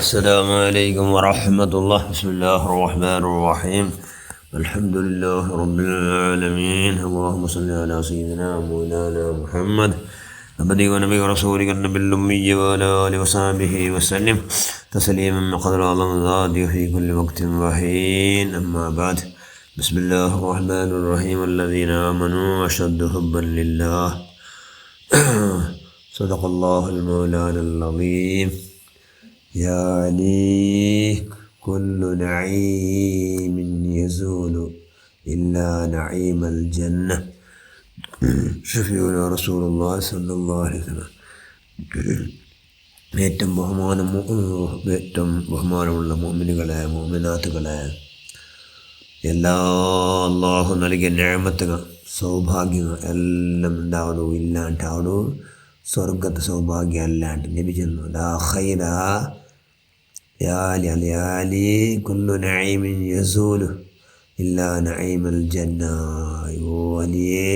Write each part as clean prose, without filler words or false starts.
السلام عليكم ورحمة الله. بسم الله الرحمن الرحيم. الحمد لله رب العالمين. اللهم صل على سيدنا مولانا محمد عبدك ونبيك ورسولك النبي الأمي وعلى آله وصحبه وسلم تسليما قدر الله ذاته في كل وقت وحين. أما بعد، بسم الله الرحمن الرحيم. الذين آمنوا أشد حبا لله. صدق الله المولانا العظيم. يا علي كل نعيم يزول إلا نعيم الجنة. ഷഫീഉനാ റസൂലുള്ളാഹി സ്വല്ലല്ലാഹു അലൈഹി വസല്ലം. ഏറ്റവും ബഹുമാനമുള്ള മുഅ്മിനുകളെ, മുഅ്മിനാത്തുകളെ, എല്ലാ അള്ളാഹു നൽകിയ നിഅമത്തുകൾ, സൗഭാഗ്യങ്ങൾ എല്ലാം ഉണ്ടാവണു, ഇല്ലാണ്ടാവണു. സ്വർഗത്തെ സൗഭാഗ്യം അല്ലാണ്ട് ലഭിക്കുന്നു. ലാ ഖൈറ യാലി കുല്ലു നഈമിൻ യസൂലു ഇല്ലാ നഈമൽ ജന്ന. ഓ അലിയേ,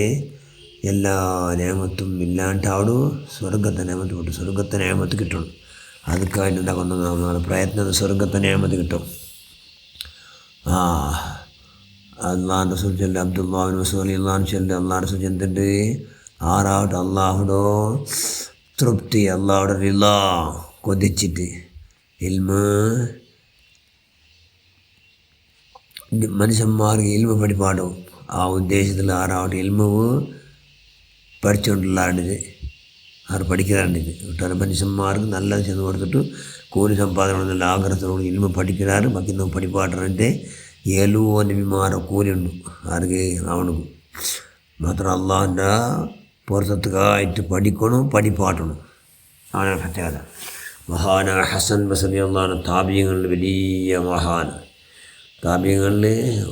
എല്ലാ നിയമത്തും ഇല്ലാണ്ടാവണു. സ്വർഗത്തെ നിയമത്ത് കിട്ടും. സ്വർഗത്തെ നിയമത്ത് കിട്ടണം. അതുക്കായിട്ട് ഉണ്ടാക്കുന്ന നമ്മുടെ പ്രയത്നം സ്വർഗത്തെ നിയമത്ത് കിട്ടും. അള്ളാഹ് റസൂൽ ചൊല്ലി, അബ്ദുല്ലാഹി ഇബ്നു മസ്ഊദ് റളിയല്ലാഹു അൻഹു ചൊല്ലി, അള്ളാഹ് റസൂൽ ചെന്നിട്ട് ആറാവട്ടെ അള്ളാഹുടോ തൃപ്തി, അള്ളാഹുടെ റിളാ കൊതിച്ചിട്ട് ഇൽമ് മനുഷ്യന്മാർക്ക് ഇൽമ പഠിപ്പാടും ആ ഉദ്ദേശത്തിൽ ആറാവട്ടെ ഇൽമ് പഠിച്ചുകൊണ്ടുള്ളതാണിത്. ആറ് പഠിക്കാറുണ്ടിത്. ഒട്ടേറെ മനുഷ്യന്മാർക്ക് നല്ലത് ചെന്ന് കൊടുത്തിട്ട് കൂലി സമ്പാദനം എന്നുള്ള ആഗ്രഹത്തോട് ഇൽമ പഠിക്കാറ്. ബാക്കി നമ്മൾ പഠിപ്പാട്ടറിൻ്റെ 70 നബിമാരുടെ കൂലിയുണ്ട് ആർക്ക് അവനും. മാത്രം അള്ളാഹിൻ്റെ പുറത്തേക്കായിട്ട് പഠിക്കണം, പഠിപ്പാട്ടണം. അവനെ പ്രത്യേകത. മഹാന ഹസൻ ബസരി അള്ളാഹ് താബിയങ്ങളിൽ വലിയ മഹാൻ. താബിയങ്ങളിൽ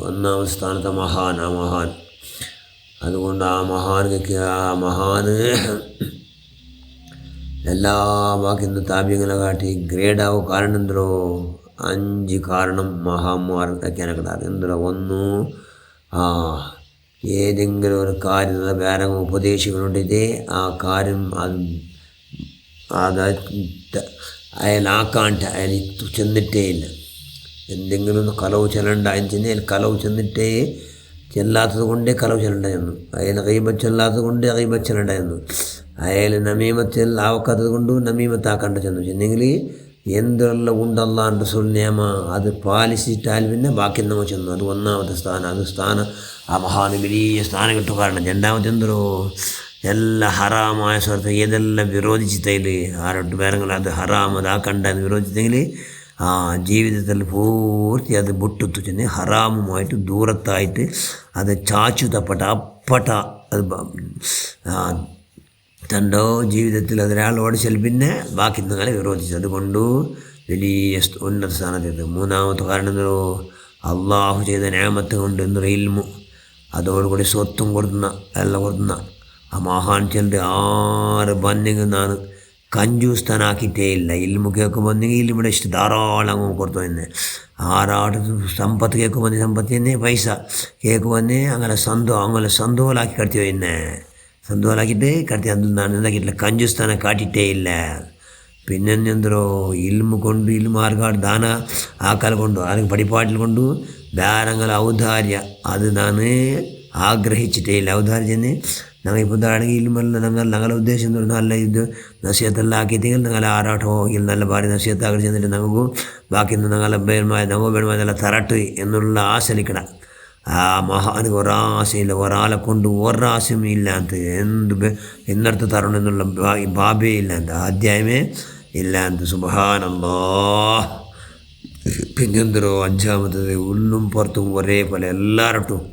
ഒന്നാമത്തെ സ്ഥാനത്തെ മഹാൻ. ആ മഹാൻ അതുകൊണ്ട് ആ മഹാന് എല്ലാ ബാക്കിന്ന് താബിയങ്ങളെ കാട്ടി ഗ്രേഡാവും. കാരണം എന്തോ 5 കാരണം മഹാന്മാർക്കൊക്കെയാണ് കിടാറ്. എന്തോ ഒന്ന്, ഏതെങ്കിലും ഒരു കാര്യം വേറെ ഉപദേശിക്കുന്നുണ്ട്. ആ കാര്യം അയാളാക്കാണ്ട് അയാൾ ചെന്നിട്ടേ ഇല്ല. എന്തെങ്കിലും കലവ് ചെല്ലണ്ടായെന്ന് ചെന്നാൽ കലവ് ചെല്ലാത്തത് കൊണ്ടേ കലവ് ചെല്ലണ്ടായിരുന്നു. അയാൾ ഗീബത്ത് ചെല്ലാത്തത് കൊണ്ട് ഗീബത്ത് ചെല്ലണ്ടായിരുന്നു. അയാൾ നമീമത്തിൽ ആവക്കാത്തത് കൊണ്ട് നമീമത്താക്കേണ്ട ചെന്നെങ്കിൽ എന്തെല്ലാം ഉണ്ടല്ലാണ്ട് റസൂൽ നിയമ അത് പാലിച്ചിട്ടാൽ പിന്നെ ബാക്കി നമ്മൾ ചെന്നു. അത് ഒന്നാമത്തെ സ്ഥാനം. അത് സ്ഥാനം ആ മഹാന് വലിയ സ്ഥാനം കിട്ടും. കാരണം രണ്ടാമത്തെ എന്തോ എല്ലാ ഹറാമായ സ്ഥലത്ത് ഏതെല്ലാം വിരോധിച്ചിട്ടെങ്കിൽ ആരോട്ട് വേറെങ്കിൽ അത് ഹറാം അതാക്കണ്ടെന്ന് വിരോധിച്ചെങ്കിൽ ആ ജീവിതത്തിൽ പൂർത്തി അത് വിട്ടുത്തു ചെന്ന് ഹറാമുമായിട്ട് ദൂരത്തായിട്ട് അത് ചാച്ചു തപ്പട്ട അപ്പട്ട അത് തൻ്റെ ജീവിതത്തിൽ അതൊരാളോട് ചെൽ പിന്നെ ബാക്കി നിങ്ങളെ വിരോധിച്ചു. അതുകൊണ്ട് വലിയ ഉന്നത സ്ഥാനത്തേത്. മൂന്നാമത്തെ കാരണം എന്തോ അള്ളാഹു ചെയ്ത നിഅമത്ത് കൊണ്ട് എന്നൊരു ഇൽമു, അതോടുകൂടി സ്വത്തും കൊടുക്കുന്ന എല്ലാം കൊടുക്കുന്ന ആ മഹാൻ ചെല്ല് 6 ബന്ധിങ്ങുന്നാണ് കഞ്ചൂസ്ഥാനാക്കിയിട്ടേ ഇല്ല. ഇൽമു കേൾക്കുമ്പോൾ ഇവിടെ ഇഷ്ടം ധാരാളം കൊടുത്തു തന്നെ. 6 സമ്പത്ത് കേൾക്കുമ്പോൾ സമ്പത്ത് തന്നെ, പൈസ കേൾക്കുമ്പോൾ അങ്ങനെ സന്തോലാക്കി കടത്തി തന്നെ. സന്തോലാക്കിയിട്ട് കടത്തി അന്നാണ് എന്താക്കിയിട്ടില്ല, കഞ്ചുസ്ഥാനം കാട്ടിയിട്ടേ ഇല്ല. പിന്നെ എന്തോ ഇൽമു കൊണ്ട് ഇൽമാർക്കാട് ദാന ആക്കാൽ കൊണ്ടു ആരും പഠിപ്പാട്ടിൽ കൊണ്ടു ധാരങ്ങൾ ഔദാര്യ അത് ഞാൻ ആഗ്രഹിച്ചിട്ടേ ഇല്ല. ഔദാര്യം ചെന്ന് ഞങ്ങൾ ഇപ്പോൾ ആണെങ്കിൽ ഇൽമല്ല ഞങ്ങളുടെ ഉദ്ദേശം എന്ന് പറഞ്ഞാൽ നല്ല ഇത് നസീഹത്തെല്ലാം ആക്കിയിട്ടെങ്കിൽ ഞങ്ങളെ ആറാട്ടോ നല്ല ഭാര്യ നസീഹത്താക്കി ചെന്നിട്ട് ഞങ്ങൾക്ക് ബാക്കി ഞങ്ങളെ വേണമാതെല്ലാം തരട്ട് എന്നുള്ള ആശലിക്കട. ആ മഹാന് ഒരാശയില്ല, ഒരാളെ കൊണ്ട് ഒരാശയും ഇല്ലാത്ത എന്നടുത്ത് തരണം എന്നുള്ള ബാബേ ഇല്ലാത്ത അധ്യായമേ ഇല്ലാത്ത. സുബ്ഹാനല്ലാഹ്. പിന്നെന്തോ 5ാമത്തത് ഉള്ളും പുറത്തും ഒരേപോലെ എല്ലാവരും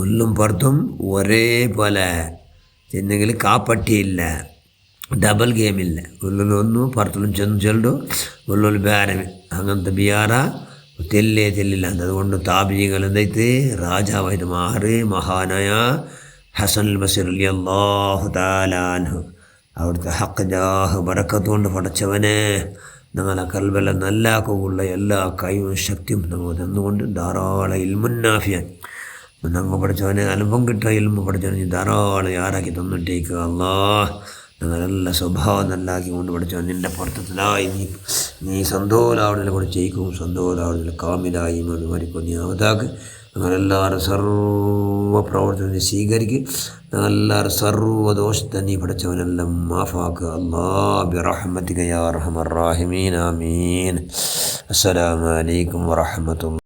ഉള്ളും പുറത്തും ഒരേപോലെ ചെന്നെങ്കിൽ കാപ്പട്ടിയില്ല, ഡബിൾ ഗെയിമില്ല. ഉള്ളിലൊന്നു പുറത്തിലും ചെല്ലു ഉള്ളിൽ വേറെ അങ്ങനത്തെ ബിയാറ തെല്ലില്ല. അതുകൊണ്ട് താബിഈങ്ങൾ എന്തായിട്ട് രാജാവായിട്ട് മാറി. മഹാനായ ഹസൻ ബസരി റളിയല്ലാഹു തആല അൻഹു അവിടുത്തെ ഹക്ക് ജാഹ് ബറക്കത്ത് കൊണ്ട് പടച്ചവനെ ഞങ്ങളെ കൽബെല്ലാം നല്ലാക്കുള്ള എല്ലാ കഴിവും ശക്തിയും നമ്മൾ തന്നുകൊണ്ട് ധാരാളം ഇൽമുന്നാഫിയാൻ ഞങ്ങൾ പഠിച്ചവനെ അനുഭവം കിട്ടുക ഇൽമു പഠിച്ചവനെ ധാരാളം യാറാക്കി തന്നിട്ടേക്ക്. അല്ലാഹ് ഞങ്ങളെല്ലാ സ്വഭാവം നല്ലാക്കി കൊണ്ട് പഠിച്ചോ നിൻ്റെ പുറത്തത്തിലായി നീ സന്തോഷാവുന്നതിനെ കൂടെ ചെയ്യിക്കും സന്തോഷാവുന്നതിൽ കാമിലായി മരിക്കും നീ അവതാക്ക് ഞങ്ങളെല്ലാവരും സർവ്വ പ്രവർത്തനം സ്വീകരിക്കും ഞങ്ങളെല്ലാവരും സർവ്വദോഷത്തെ നീ പഠിച്ചവനെല്ലാം മാഫാക്കുക അല്ലാ ബിറഹ്മതിക യാ അർഹമർ റാഹിമീൻ ആമീൻ. അസ്സലാമു അലൈക്കും വറഹ്മത്തുള്ളാഹി.